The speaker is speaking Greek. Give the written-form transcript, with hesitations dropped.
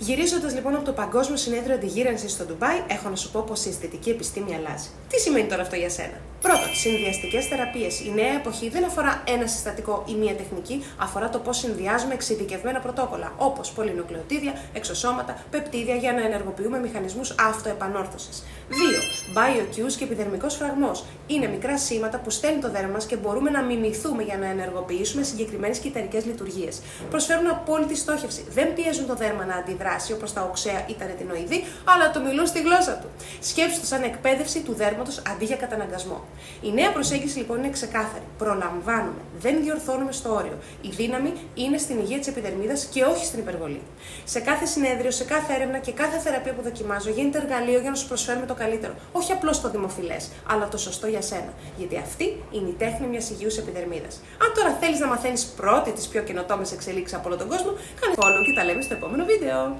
Γυρίζοντας λοιπόν από το Παγκόσμιο Συνέδριο Αντιγύρανσης στο Ντουμπάι, έχω να σου πω πως η αισθητική επιστήμη αλλάζει. Τι σημαίνει τώρα αυτό για σένα? Πρώτον, συνδυαστικές θεραπείες. Η νέα εποχή δεν αφορά ένα συστατικό ή μία τεχνική, αφορά το πώς συνδυάζουμε εξειδικευμένα πρωτόκολλα, όπως πολυνουκλεοτίδια, εξωσώματα, πεπτίδια για να ενεργοποιούμε μηχανισμούς αυτοεπανόρθωσης. 2. BioCues και επιδερμικός φραγμός. Είναι μικρά σήματα που στέλνει το δέρμα μας και μπορούμε να μιμηθούμε για να ενεργοποιήσουμε συγκεκριμένες κυταρικές λειτουργίες. Προσφέρουν απόλυτη στόχευση. Δεν πιέζουν το δέρμα να αντιδράσει όπως τα οξέα ή τα ρετινοειδή, αλλά το μιλούν στη γλώσσα του. Σκέψου το σαν εκπαίδευση του δέρματος αντί για καταναγκασμό. Η νέα προσέγγιση λοιπόν είναι ξεκάθαρη. Προλαμβάνουμε, δεν διορθώνουμε στο όριο. Η δύναμη είναι στην υγεία της επιδερμίδας και όχι στην υπερβολή. Σε κάθε συνέδριο, σε κάθε έρευνα και κάθε θεραπεία που δοκιμάζω γίνεται εργαλείο για να σου προσφέρουμε το καλύτερο. Όχι απλώς το δημοφιλές, αλλά το σωστό για σένα. Γιατί αυτή είναι η τέχνη μιας υγιούς επιδερμίδας. Αν τώρα θέλεις να μαθαίνεις πρώτη τις πιο καινοτόμες εξελίξεις από όλο τον κόσμο, κάνε follow και τα λέμε στο επόμενο βίντεο.